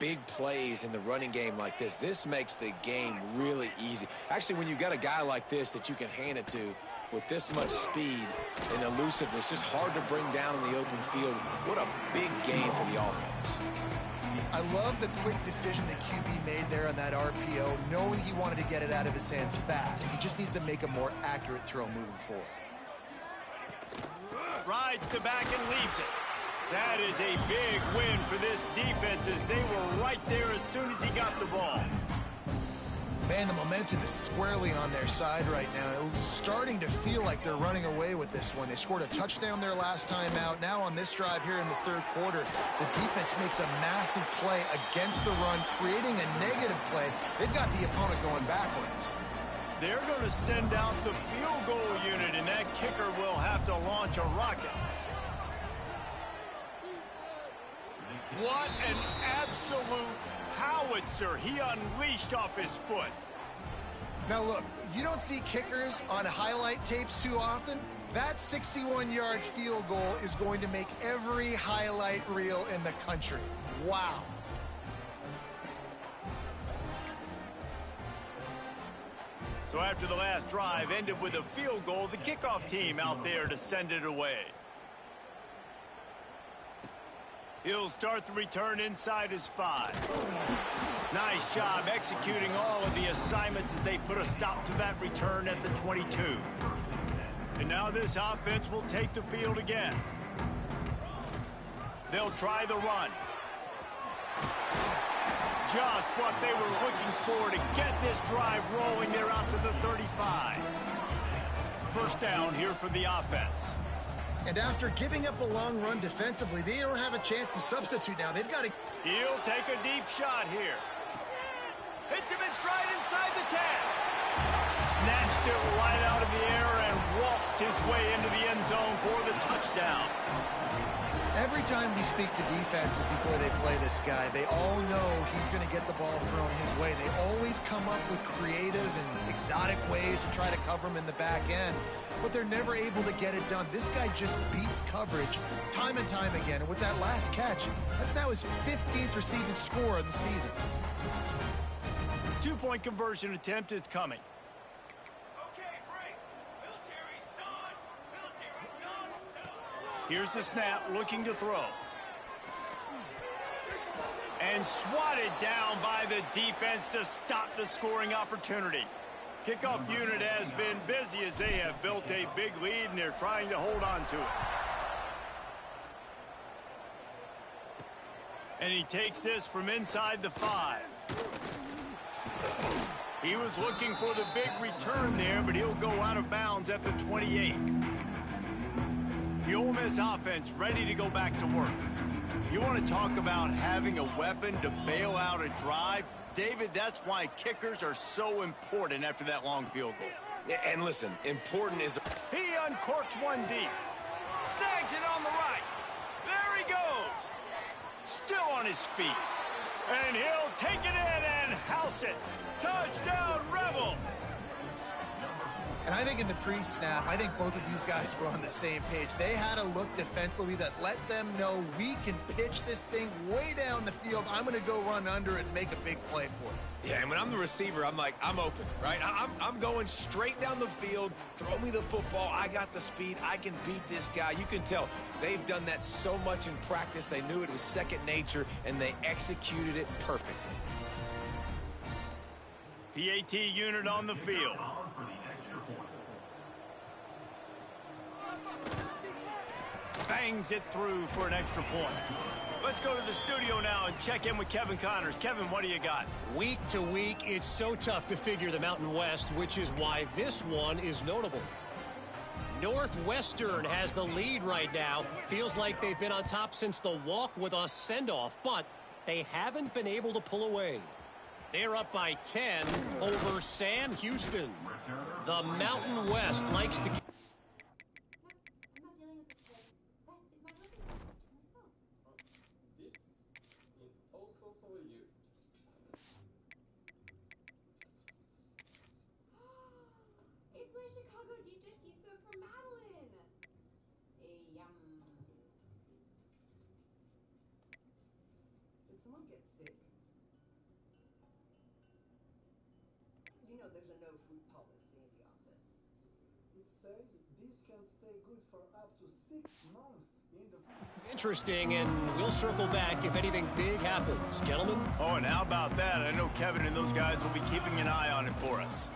big plays in the running game like this. This makes the game really easy. Actually, when you've got a guy like this that you can hand it to with this much speed and elusiveness, just hard to bring down in the open field. What a big game for the offense. I love the quick decision that QB made there on that RPO, knowing he wanted to get it out of his hands fast. He just needs to make a more accurate throw moving forward. Rides the back and leaves it. That is a big win for this defense as they were right there as soon as he got the ball. Man, the momentum is squarely on their side right now. It's starting to feel like they're running away with this one. They scored a touchdown their last time out. Now on this drive here in the third quarter, the defense makes a massive play against the run, creating a negative play. They've got the opponent going backwards. They're going to send out the field goal unit, and that kicker will have to launch a rocket. What an absolute howitzer he unleashed off his foot. Now look, you don't see kickers on highlight tapes too often. That 61-yard field goal is going to make every highlight reel in the country. Wow. So after the last drive ended with a field goal, the kickoff team out there to send it away. He'll start the return inside his 5. Nice job executing all of the assignments as they put a stop to that return at the 22. And now this offense will take the field again. They'll try the run. Just what they were looking for to get this drive rolling. They're out to the 35. First down here for the offense. And after giving up a long run defensively, they don't have a chance to substitute now. They've got to... He'll take a deep shot here. Hits him in stride inside the 10. Snatched it right out of the air and waltzed his way into the end zone for the touchdown. Every time we speak to defenses before they play this guy, they all know he's going to get the ball thrown his way. They always come up with creative and exotic ways to try to cover him in the back end, but they're never able to get it done. This guy just beats coverage time and time again. And with that last catch, that's now his 15th receiving score of the season. Two-point conversion attempt is coming. Here's the snap, looking to throw. And swatted down by the defense to stop the scoring opportunity. Kickoff unit has been busy as they have built a big lead, and they're trying to hold on to it. And he takes this from inside the 5. He was looking for the big return there, but he'll go out of bounds at the 28. The Ole Miss offense ready to go back to work. You want to talk about having a weapon to bail out a drive? David, that's why kickers are so important after that long field goal. And listen, important is... He uncorks one deep. Snags it on the right. There he goes. Still on his feet. And he'll take it in and house it. Touchdown, Rebels! And I think in the pre-snap, I think both of these guys were on the same page. They had a look defensively that let them know we can pitch this thing way down the field. I'm going to go run under it and make a big play for it. Yeah, and when I'm the receiver, I'm like, I'm open, right? I'm going straight down the field. Throw me the football. I got the speed. I can beat this guy. You can tell they've done that so much in practice. They knew it was second nature, and they executed it perfectly. PAT unit on the field. Bangs it through for an extra point. Let's go to the studio now and check in with Kevin Connors. Kevin, what do you got? Week to week, it's so tough to figure the Mountain West, which is why this one is notable. Northwestern has the lead right now. Feels like they've been on top since the walk with a send-off, but they haven't been able to pull away. They're up by 10 over Sam Houston. The Mountain West likes to... Did someone get sick? policy in the office. It says this can stay good for up to 6 months in the future. Interesting, and we'll circle back if anything big happens. Gentlemen? Oh, and how about that? I know Kevin and those guys will be keeping an eye on it for us.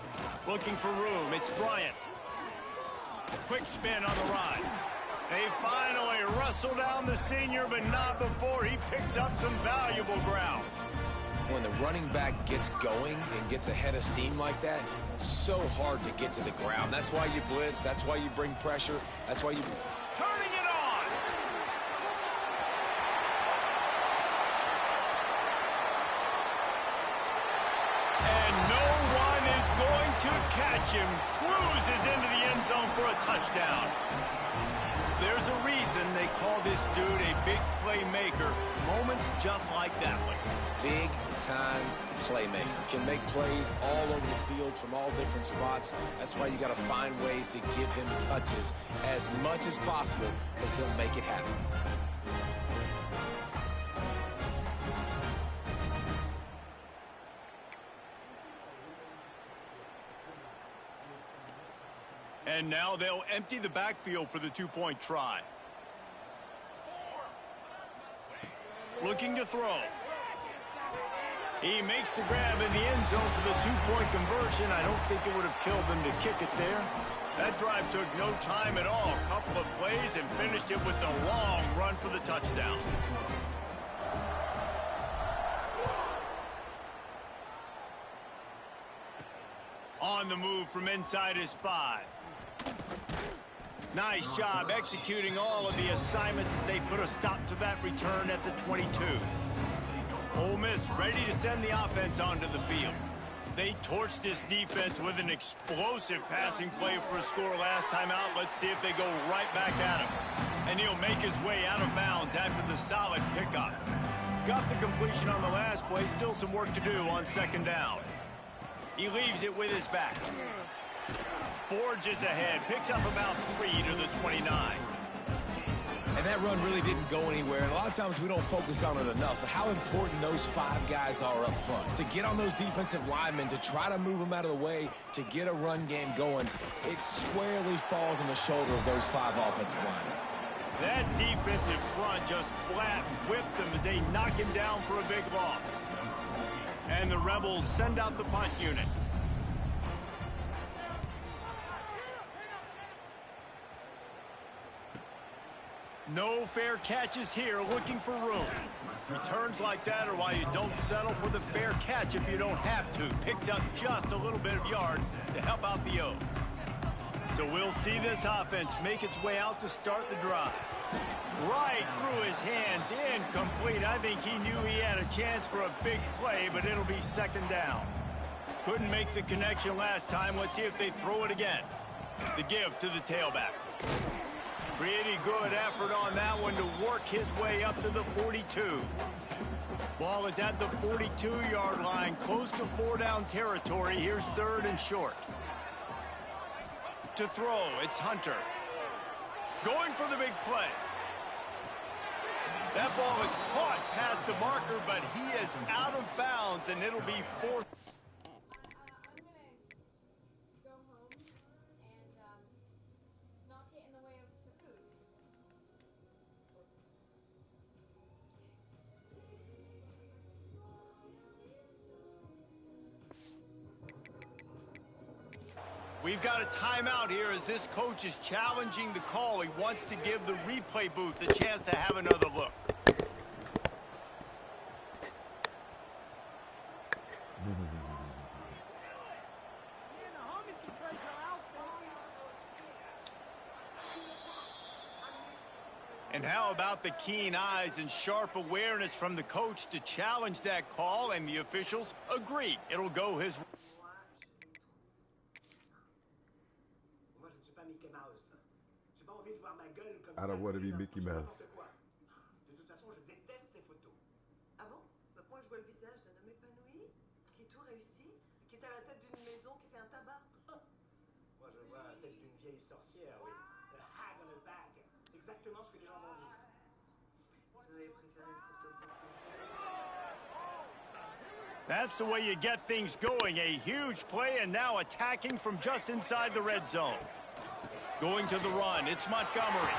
Looking for room. It's Bryant. Quick spin on the run. They finally wrestle down the senior, but not before he picks up some valuable ground. When the running back gets going and gets ahead of steam like that, so hard to get to the ground. That's why you blitz. That's why you bring pressure. That's why you... Turning it on! And no one is going to catch him. Cruises into the end zone for a touchdown. There's a reason they call this dude a big playmaker. Moments just like that one. Big-time playmaker. Can make plays all over the field from all different spots. That's why you got to find ways to give him touches as much as possible, because he'll make it happen. And now they'll empty the backfield for the two-point try. Looking to throw. He makes the grab in the end zone for the two-point conversion. I don't think it would have killed them to kick it there. That drive took no time at all. A couple of plays and finished it with a long run for the touchdown. On the move from inside his 5. Nice job executing all of the assignments as they put a stop to that return at the 22. Ole Miss ready to send the offense onto the field. They torched this defense with an explosive passing play for a score last time out. Let's see if they go right back at him. And he'll make his way out of bounds after the solid pickup. Got the completion on the last play. Still some work to do on second down. He leaves it with his back. Forges ahead, picks up about 3 to the 29. And that run really didn't go anywhere. And a lot of times we don't focus on it enough, but how important those 5 guys are up front. To get on those defensive linemen, to try to move them out of the way, to get a run game going, it squarely falls on the shoulder of those 5 offensive linemen. That defensive front just flat whipped them as they knock him down for a big loss. And the Rebels send out the punt unit. No fair catches here, looking for room. Returns like that are why you don't settle for the fair catch if you don't have to. Picks up just a little bit of yards to help out the O. So we'll see this offense make its way out to start the drive. Right through his hands, incomplete. I think he knew he had a chance for a big play, but it'll be second down. Couldn't make the connection last time. Let's see if they throw it again. The give to the tailback. Pretty good effort on that one to work his way up to the 42. Ball is at the 42-yard line, close to 4-down territory. Here's 3rd and short. To throw, it's Hunter. Going for the big play. That ball is caught past the marker, but he is out of bounds, and it'll be 4th. We've got a timeout here as this coach is challenging the call. He wants to give the replay booth a chance to have another look. And how about the keen eyes and sharp awareness from the coach to challenge that call, and the officials agree it'll go his way. I don't want to be Mickey Mouse. De toute façon, je déteste ces photos. Ah bon? Bah, moi, je vois le visage d'un homme épanoui, qui est tout réussi, qui est à la tête d'une maison, qui fait un tabac. Moi, je vois la tête d'une vieille sorcière, oui. The hag on a bag. C'est exactement ce que les gens vont dire. Vous avez préféré une photo de votre That's the way you get things going. A huge play and now attacking from just inside the red zone. Going to the run, it's Montgomery.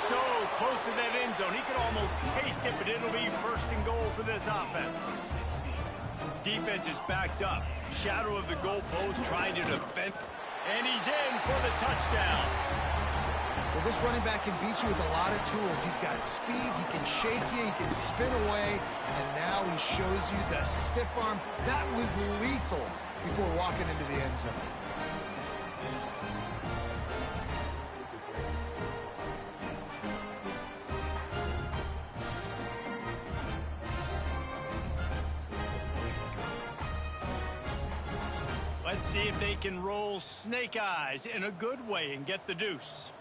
So close to that end zone, he could almost taste it, but it'll be 1st and goal for this offense. Defense is backed up. Shadow of the goalpost trying to defend. And he's in for the touchdown. Well, this running back can beat you with a lot of tools. He's got speed, he can shake you, he can spin away, and now he shows you the stiff arm. That was lethal before walking into the end zone. Let's see if they can roll snake eyes in a good way and get the deuce.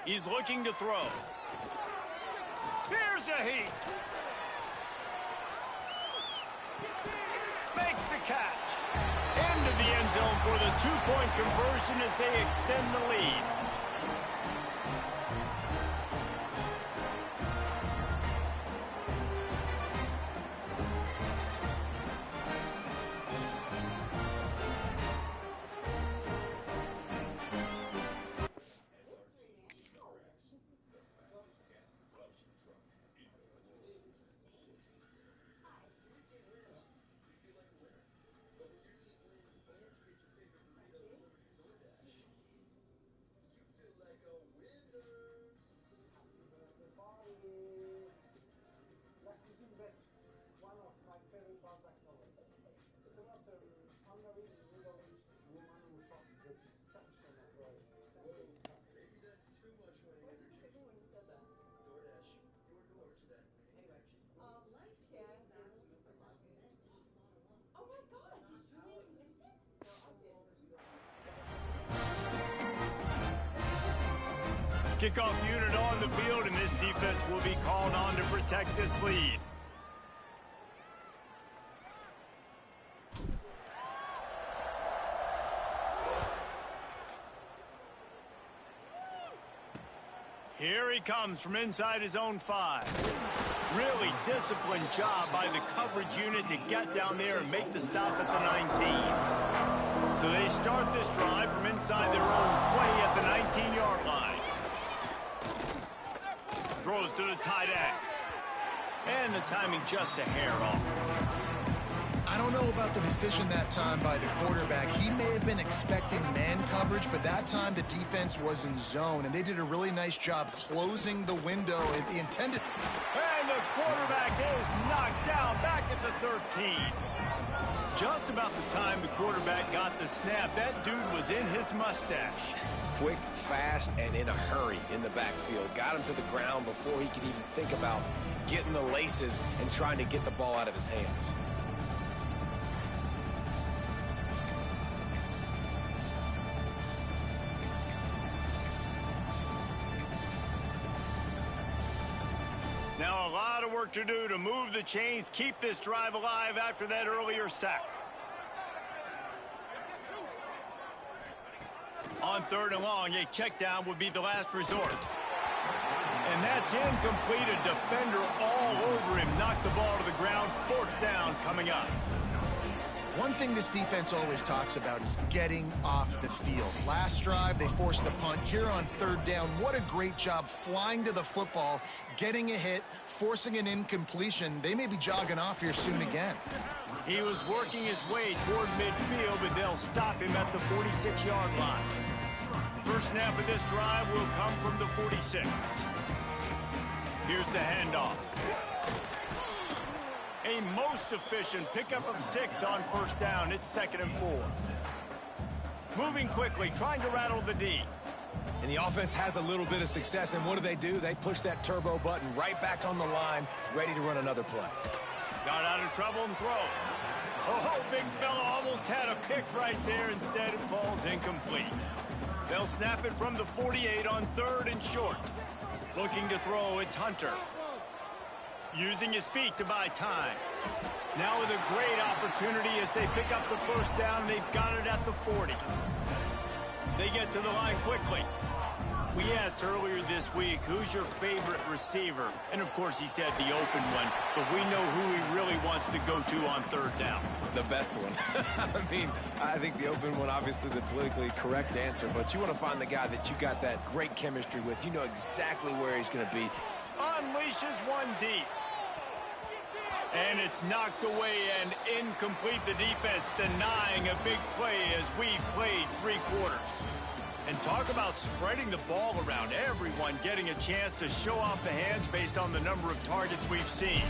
He's looking to throw. Here's a heat. Makes the catch. Into the end zone for the 2-point conversion as they extend the lead. Kickoff unit on the field, and this defense will be called on to protect this lead. Here he comes from inside his own 5. Really disciplined job by the coverage unit to get down there and make the stop at the 19. So they start this drive from inside their own 20 at the 19-yard line. Throws to the tight end. And the timing just a hair off. I don't know about the decision that time by the quarterback. He may have been expecting man coverage, but that time the defense was in zone, and they did a really nice job closing the window. The intended... And the quarterback is knocked down back at the 13. Just about the time the quarterback got the snap, that dude was in his mustache. Quick, fast, and in a hurry in the backfield. Got him to the ground before he could even think about getting the laces and trying to get the ball out of his hands. Now a lot of work to do to move the chains, keep this drive alive after that earlier sack. On 3rd and long, a check down would be the last resort. And that's incomplete. A defender all over him. Knocked the ball to the ground. 4th down coming up. One thing this defense always talks about is getting off the field. Last drive, they forced the punt. Here on 3rd down, what a great job flying to the football, getting a hit, forcing an incompletion. They may be jogging off here soon again. He was working his way toward midfield, but they'll stop him at the 46-yard line. First snap of this drive will come from the 46. Here's the handoff. A most efficient pickup of 6 on 1st down. It's 2nd and 4. Moving quickly, trying to rattle the D. And the offense has a little bit of success, and what do? They push that turbo button right back on the line, ready to run another play. Got out of trouble and throws. Oh, big fella almost had a pick right there. Instead, it falls incomplete. They'll snap it from the 48 on 3rd and short. Looking to throw, it's Hunter. using his feet to buy time. Now with a great opportunity as they pick up the first down, and they've got it at the 40. They get to the line quickly. We asked earlier this week, who's your favorite receiver? And, of course, he said the open one, but we know who he really wants to go to on third down. The best one. I mean, I think the open one, obviously the politically correct answer, but you want to find the guy that you got that great chemistry with. You know exactly where he's going to be. Unleashes one deep. And it's knocked away and incomplete. The defense denying a big play as we've played 3 quarters. And talk about spreading the ball around. Everyone getting a chance to show off the hands based on the number of targets we've seen.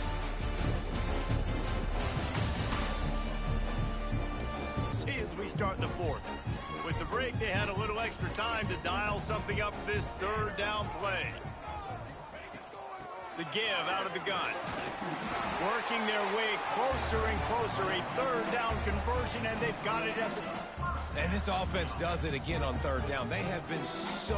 See as we start the 4th. With the break, they had a little extra time to dial something up for this third down play. The give out of the gun. Working their way closer and closer. A third down conversion, and they've got it at the... And this offense does it again on third down. They have been so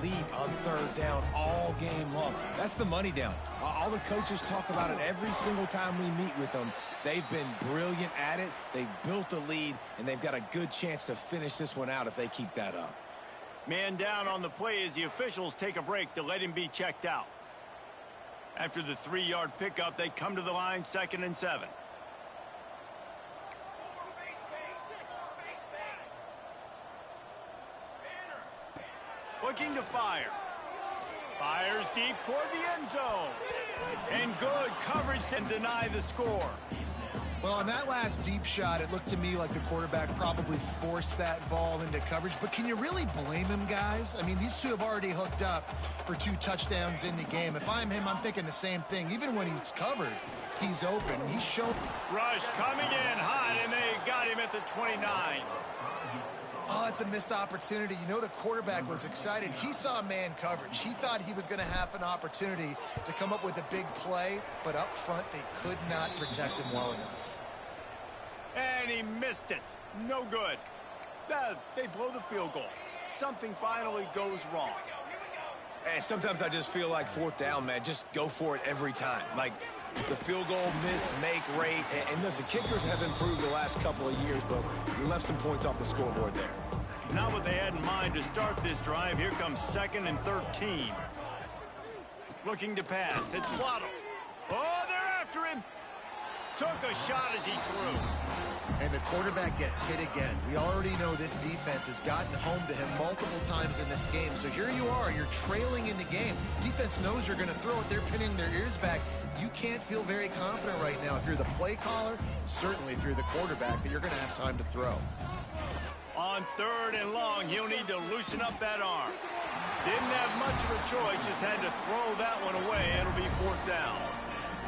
elite on third down all game long. That's the money down. All the coaches talk about it every single time we meet with them. They've been brilliant at it. They've built a lead, and they've got a good chance to finish this one out if they keep that up. Man down on the play as the officials take a break to let him be checked out. After the 3-yard pickup, they come to the line, 2nd and 7. Looking to fire. Fires deep toward the end zone. And good coverage to deny the score. Well, on that last deep shot, it looked to me like the quarterback probably forced that ball into coverage. But can you really blame him, guys? I mean, these two have already hooked up for 2 touchdowns in the game. If I'm him, I'm thinking the same thing. Even when he's covered, he's open. He's shown. Rush coming in hot, and they got him at the 29. Oh, it's a missed opportunity. You know, the quarterback was excited. He saw man coverage. He thought he was going to have an opportunity to come up with a big play, but up front, they could not protect him well enough. And he missed it. No good. They blow the field goal. Something finally goes wrong. And sometimes I just feel like 4th down, man, just go for it every time. Like the field goal miss, make rate. And listen, kickers have improved the last couple of years, but we left some points off the scoreboard there. Not what they had in mind to start this drive. Here comes 2nd and 13. Looking to pass. It's Waddle. Oh, they're after him. Took a shot as he threw. And the quarterback gets hit again. We already know this defense has gotten home to him multiple times in this game. So here you are. You're trailing in the game. Defense knows you're going to throw it. They're pinning their ears back. You can't feel very confident right now if you're the play caller, certainly if you're the quarterback, that you're going to have time to throw. On 3rd and long, he'll need to loosen up that arm. Didn't have much of a choice, just had to throw that one away. It'll be 4th down.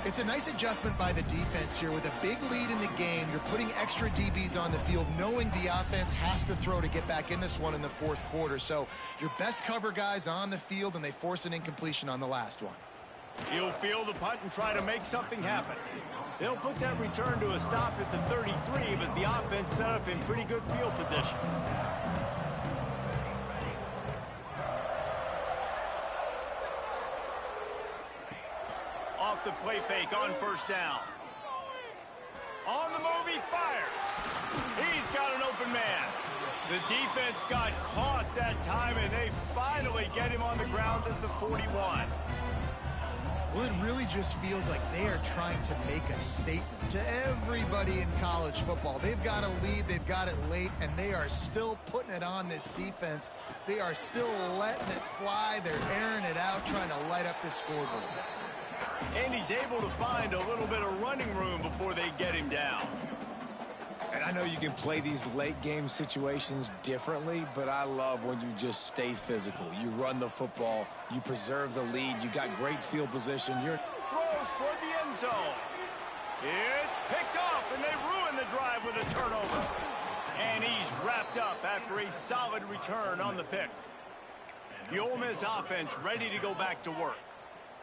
It's a nice adjustment by the defense here. With a big lead in the game, you're putting extra DBs on the field, knowing the offense has to throw to get back in this one in the 4th quarter. So your best cover guys on the field, and they force an incompletion on the last one. He'll field the punt and try to make something happen. They'll put that return to a stop at the 33, but the offense set up in pretty good field position. Off the play fake on 1st down. On the move, he fires. He's got an open man. The defense got caught that time, and they finally get him on the ground at the 41. Well, it really just feels like they are trying to make a statement to everybody in college football. They've got a lead, they've got it late, and they are still putting it on this defense. They are still letting it fly. They're airing it out, trying to light up this scoreboard. And he's able to find a little bit of running room before they get him down. And I know you can play these late game situations differently, but I love when you just stay physical. You run the football, you preserve the lead, you got great field position. Throws toward the end zone. It's picked off, and they ruin the drive with a turnover. And he's wrapped up after a solid return on the pick. The Ole Miss offense ready to go back to work.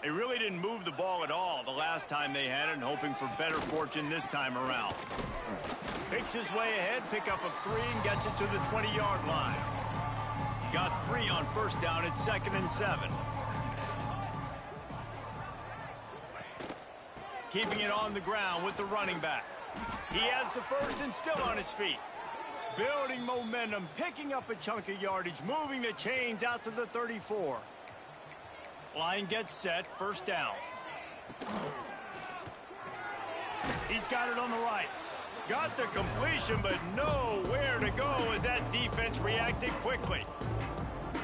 They really didn't move the ball at all the last time they had it, hoping for better fortune this time around. Picks his way ahead, pick up a 3, and gets it to the 20-yard line. Got 3 on 1st down at 2nd and 7. keeping it on the ground with the running back. He has the first and still on his feet. Building momentum, picking up a chunk of yardage, moving the chains out to the 34. Line gets set, first down. He's got it on the right. Got the completion, but nowhere to go as that defense reacted quickly.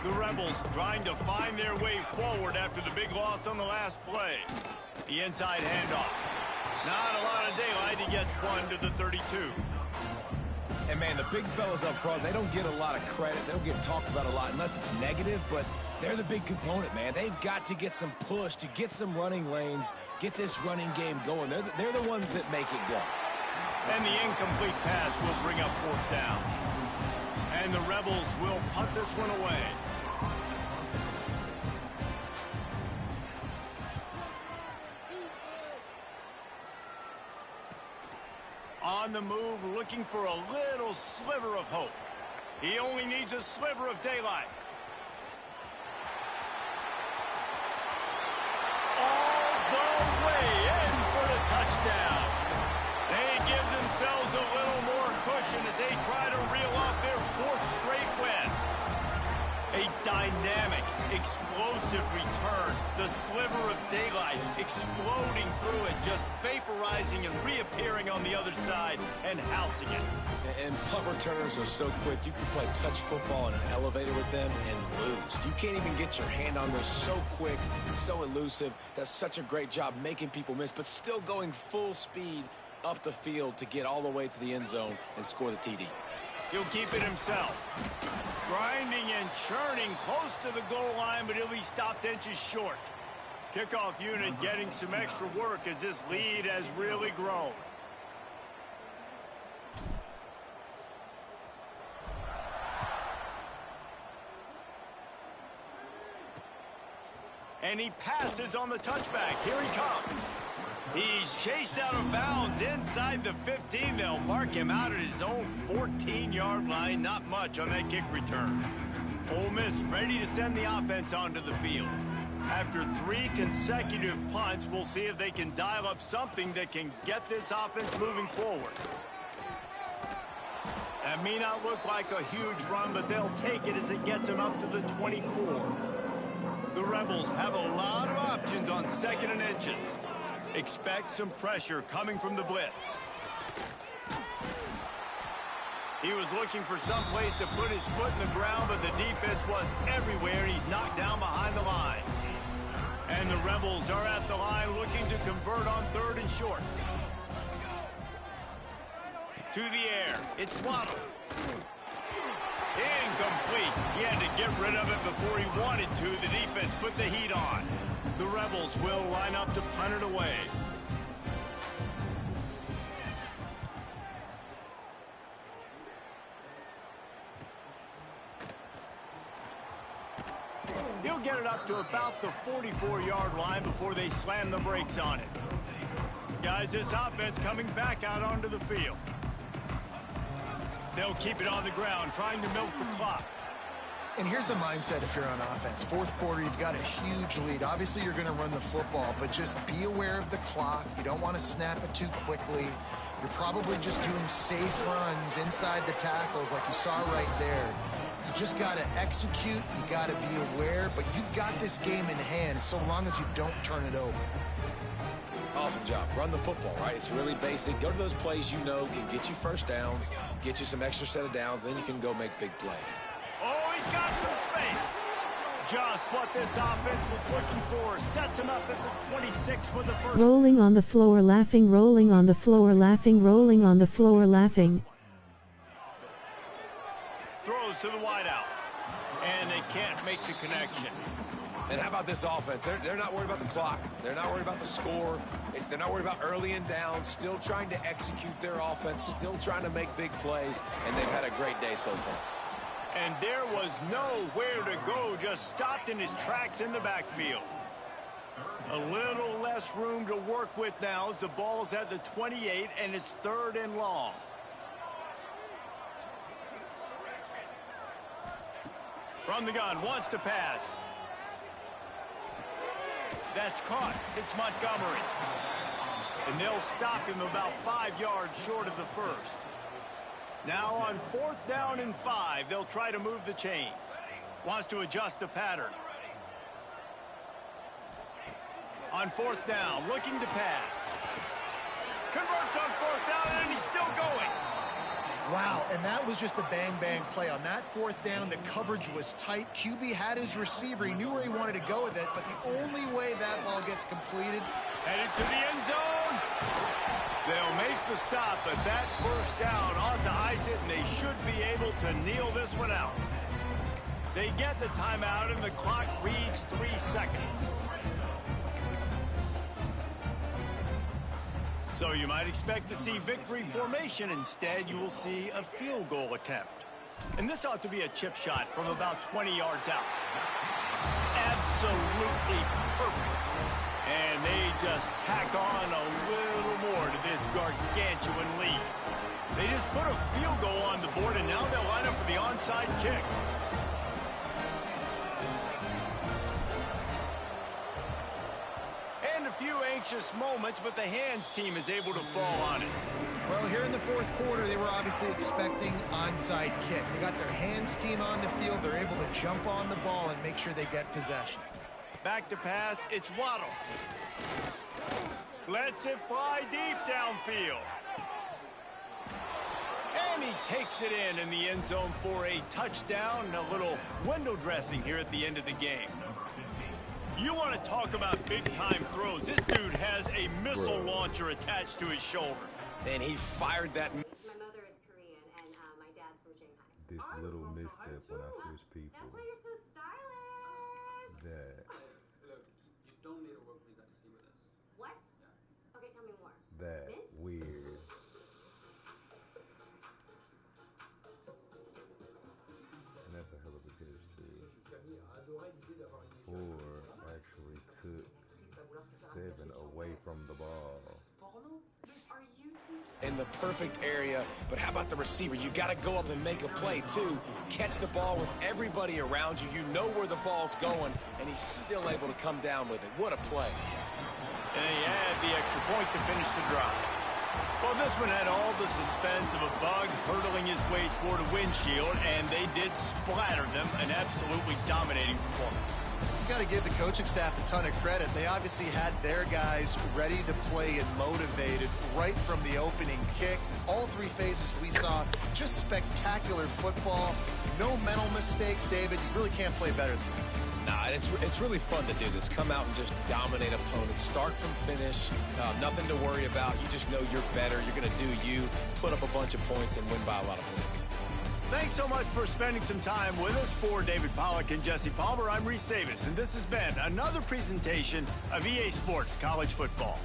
The Rebels trying to find their way forward after the big loss on the last play. The inside handoff. Not a lot of daylight. He gets one to the 32. And, man, the big fellas up front, they don't get a lot of credit. They don't get talked about a lot unless it's negative, but they're the big component, man. They've got to get some push, to get some running lanes, get this running game going. They're the ones that make it go. And the incomplete pass will bring up fourth down. And the Rebels will punt this one away. On the move, looking for a little sliver of hope. He only needs a sliver of daylight. All the way in for the touchdown. They give themselves a little more cushion as they try to reel off their fourth straight win. A dynamic, explosive return. The sliver of daylight exploding through it, just vaporizing and reappearing on the other side and housing it. And punt returners are so quick. You can play touch football in an elevator with them and lose. You can't even get your hand on those. So quick, so elusive. Does such a great job making people miss, but still going full speed up the field to get all the way to the end zone and score the TD. He'll keep it himself. Grinding and churning close to the goal line, but he'll be stopped inches short. Kickoff unit getting some extra work as this lead has really grown. And he passes on the touchback. Here he comes. He's chased out of bounds inside the 15. They'll mark him out at his own 14-yard line. Not much on that kick return. Ole Miss ready to send the offense onto the field. After 3 consecutive punts, we'll see if they can dial up something that can get this offense moving forward. That may not look like a huge run, but they'll take it as it gets them up to the 24. The Rebels have a lot of options on 2nd and inches. Expect some pressure coming from the blitz. He was looking for some place to put his foot in the ground, but the defense was everywhere, and he's knocked down behind the line. And the Rebels are at the line looking to convert on 3rd and short. To the air. It's Waddle. Incomplete. He had to get rid of it before he wanted to. The defense put the heat on. The Rebels will line up to punt it away. He'll get it up to about the 44-yard line before they slam the brakes on it. Guys, this offense coming back out onto the field. They'll keep it on the ground, trying to milk the clock. And here's the mindset if you're on offense. 4th quarter, you've got a huge lead. Obviously, you're going to run the football, but just be aware of the clock. You don't want to snap it too quickly. You're probably just doing safe runs inside the tackles like you saw right there. You just got to execute. You got to be aware, but you've got this game in hand so long as you don't turn it over. Awesome job. Run the football, right? It's really basic. Go to those plays you know can get you first downs, get you some extra set of downs, then you can go make big plays. Oh, he's got some space. Just what this offense was looking for. Sets him up at the 26 with the first. Rolling on the floor, laughing, rolling on the floor, laughing, rolling on the floor, laughing. Throws to the wideout. And they can't make the connection. And how about this offense? They're not worried about the clock. They're not worried about the score. They're not worried about early and down. Still trying to execute their offense. Still trying to make big plays. And they've had a great day so far. And there was nowhere to go. Just stopped in his tracks in the backfield. A little less room to work with now as the ball's at the 28 and it's 3rd and long. From the gun, wants to pass. That's caught. It's Montgomery. and they'll stop him about 5 yards short of the first. Now on 4th down and 5, they'll try to move the chains. Wants to adjust the pattern. On 4th down, looking to pass. Converts on 4th down, and he's still going. Wow, and that was just a bang-bang play. On that 4th down, the coverage was tight. QB had his receiver. He knew where he wanted to go with it, but the only way that ball gets completed... Headed to the end zone. They'll make the stop, but that first down ought to ice it, and they should be able to kneel this one out. They get the timeout, and the clock reads 3 seconds. So you might expect to see victory formation. Instead, you will see a field goal attempt. And this ought to be a chip shot from about 20 yards out. Absolutely perfect. And they just tack on a little more to this gargantuan lead. They just put a field goal on the board, and now they'll line up for the onside kick. Anxious moments, but the hands team is able to fall on it. Well, here in the 4th quarter, they were obviously expecting onside kick. They got their hands team on the field. They're able to jump on the ball and make sure they get possession. Back to pass, it's Waddle. Lets it fly deep downfield. And he takes it in the end zone for a touchdown. A little window dressing here at the end of the game. You want to talk about big-time throws. This dude has a missile launcher attached to his shoulder. And he fired that. My mother is Korean, and my dad's from Shanghai. This little misstep when I switch people. That's why you're so stylish. That. Look, you don't need a work visa to see with us. What? Yeah. Okay, tell me more. That Mint? weird. And that's a hell of a catch too. Four actually took 7 away from the ball. Are you two? In the perfect area, but how about the receiver? You got to go up and make a play too. Catch the ball with everybody around you. You know where the ball's going, and he's still able to come down with it. What a play. And he had the extra point to finish the drive. Well, this one had all the suspense of a bug hurtling his way toward a windshield, and they did splatter them. An absolutely dominating performance. You got to give the coaching staff a ton of credit. They obviously had their guys ready to play and motivated right from the opening kick. All 3 phases we saw, just spectacular football. No mental mistakes, David. You really can't play better than that. Nah, it's really fun to do this. Come out and just dominate opponents. Start from finish. Nothing to worry about. You just know you're better. You're going to do you, put up a bunch of points, and win by a lot of points. Thanks so much for spending some time with us. For David Pollack and Jesse Palmer, I'm Reese Davis, and this has been another presentation of EA Sports College Football.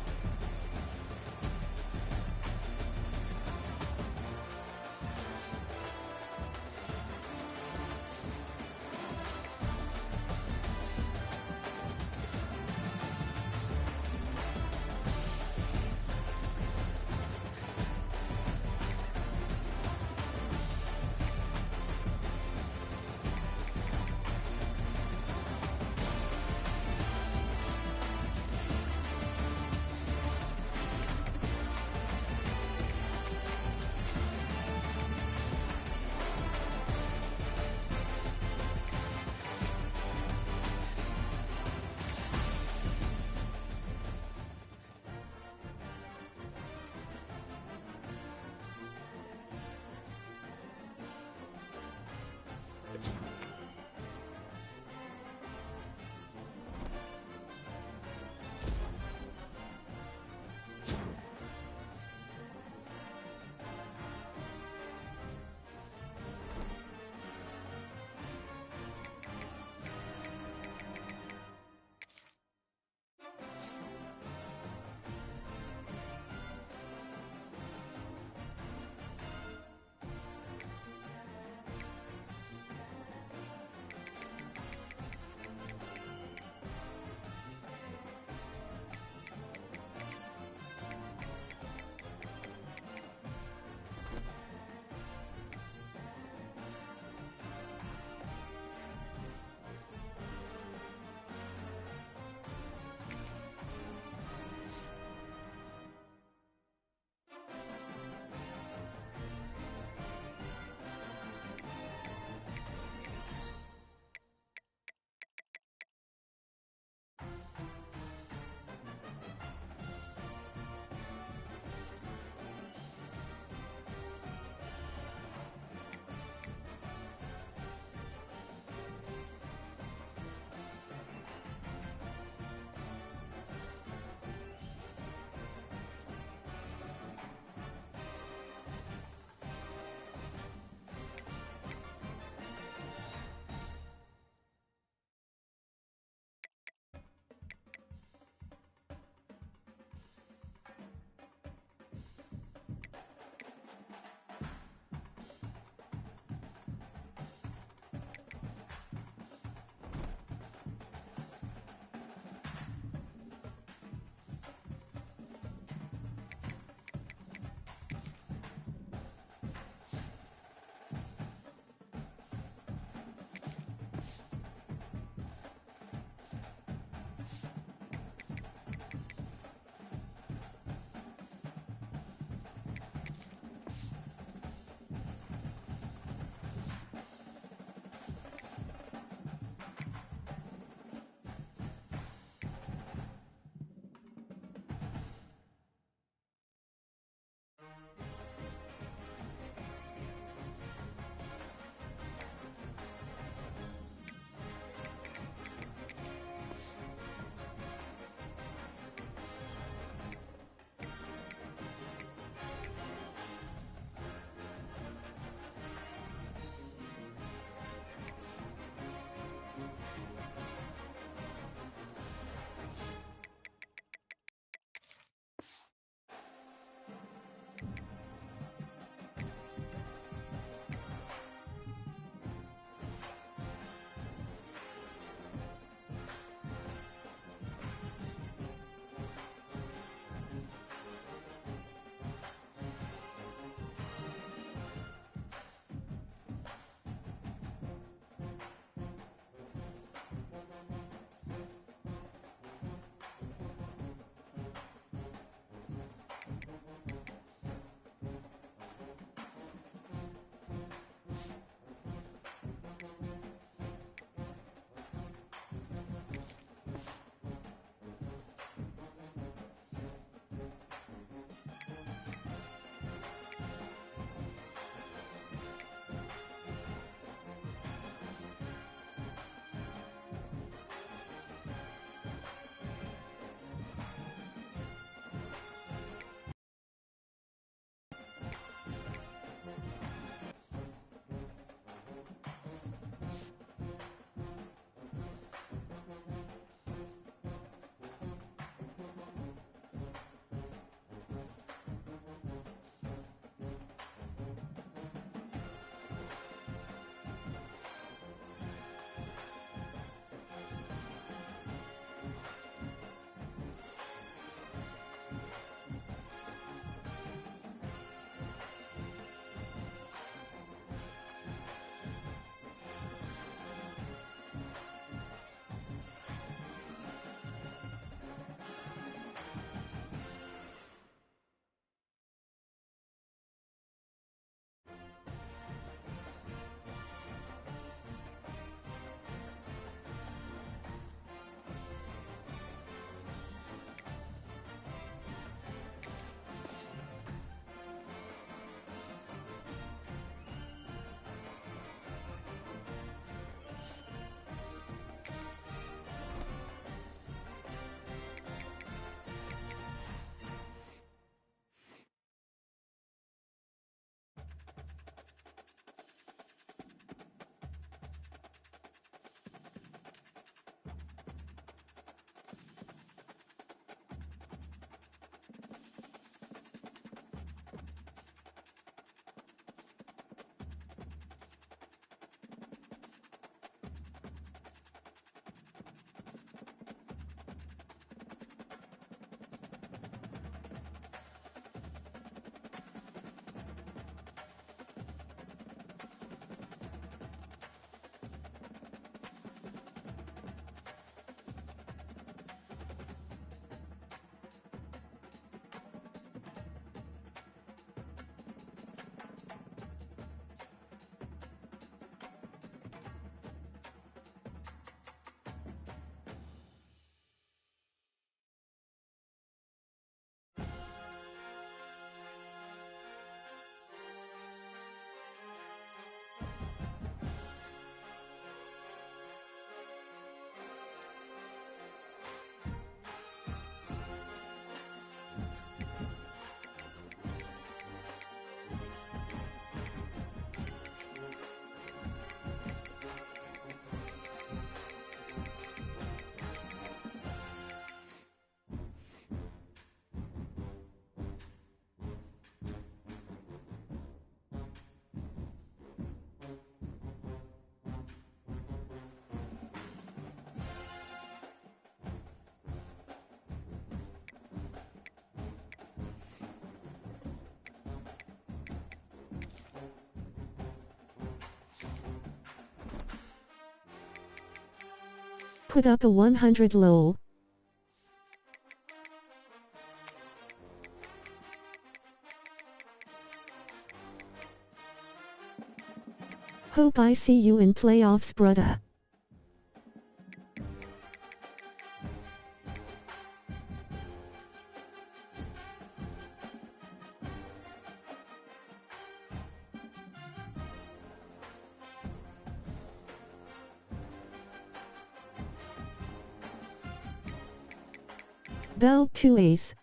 put up a 100 lol. Hope I see you in playoffs, brudda. Bell 2 ace.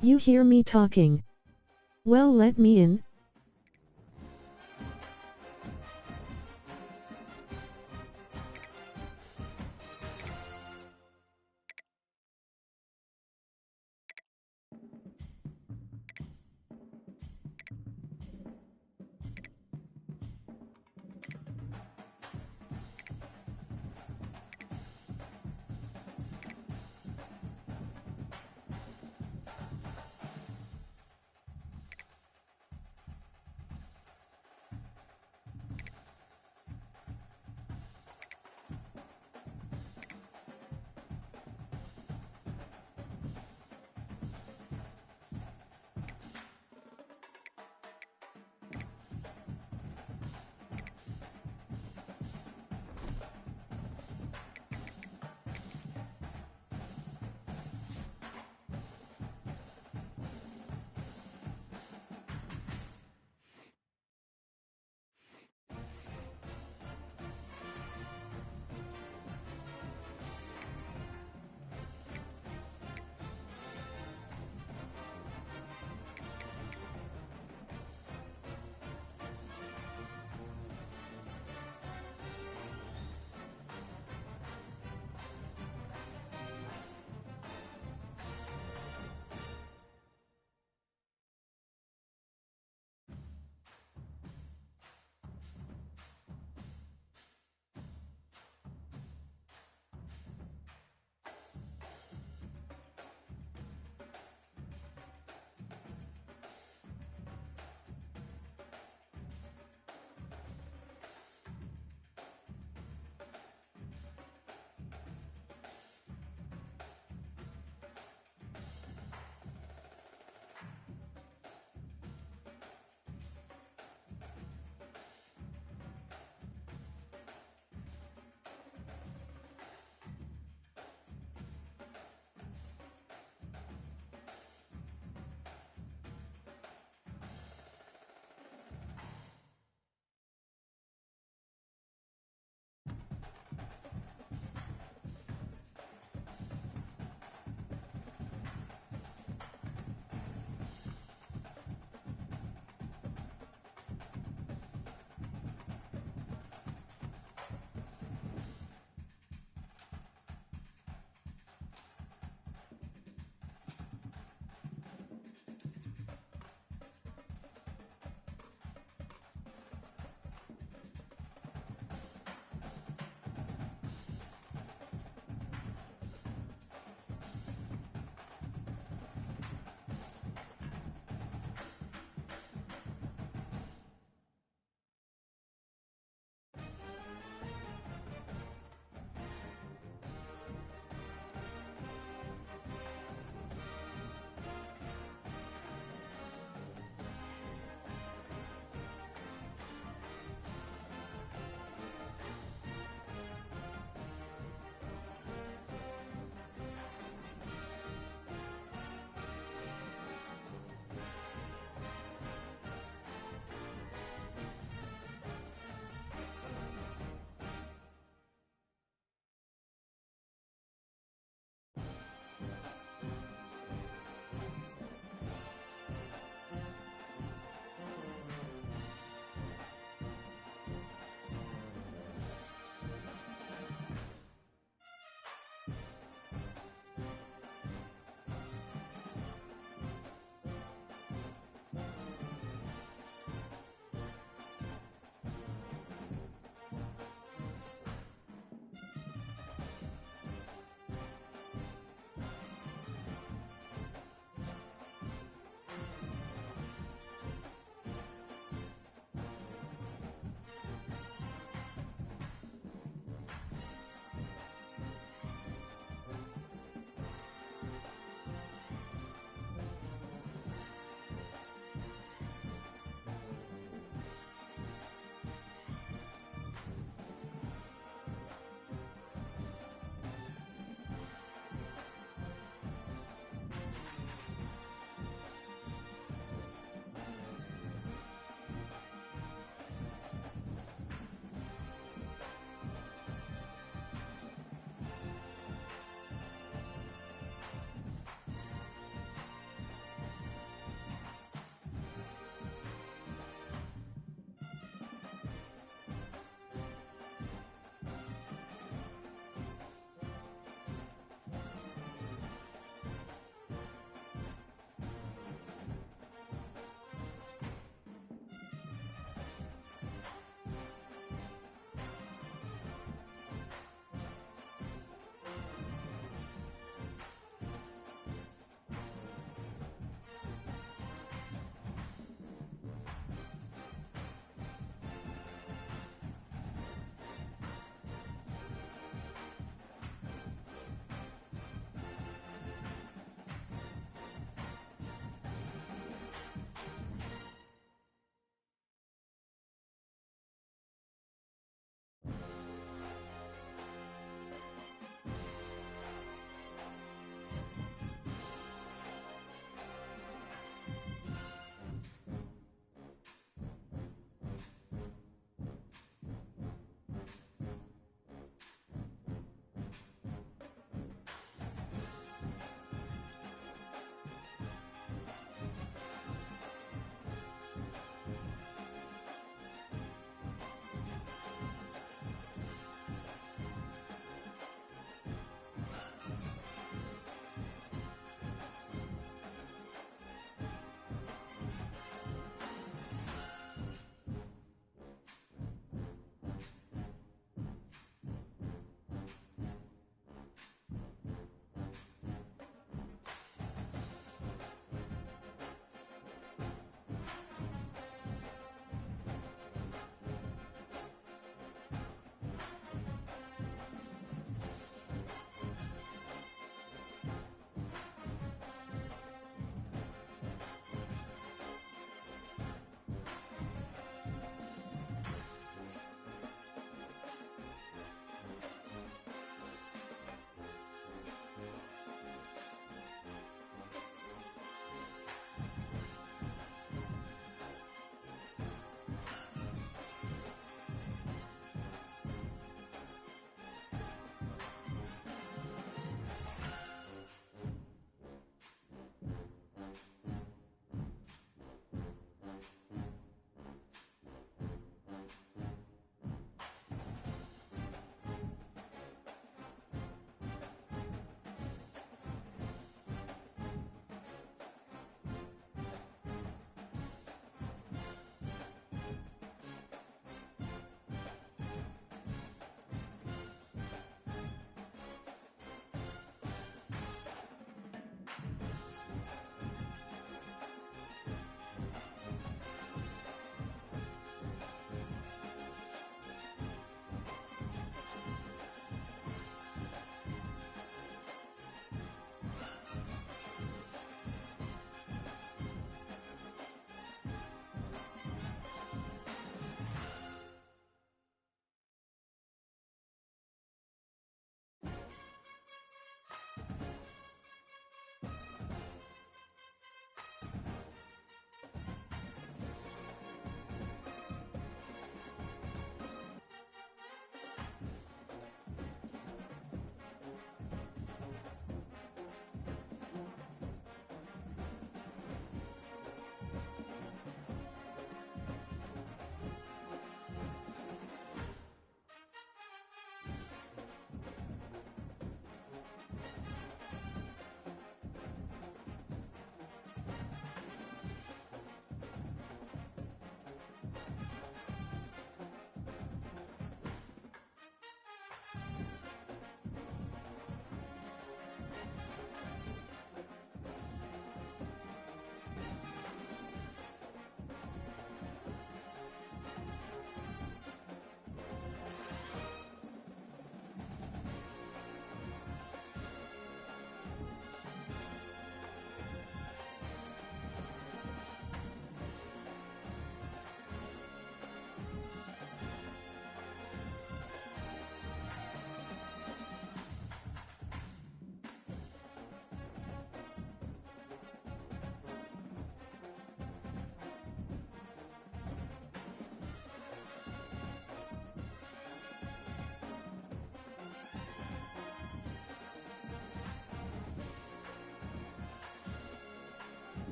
You hear me talking? Well, let me in.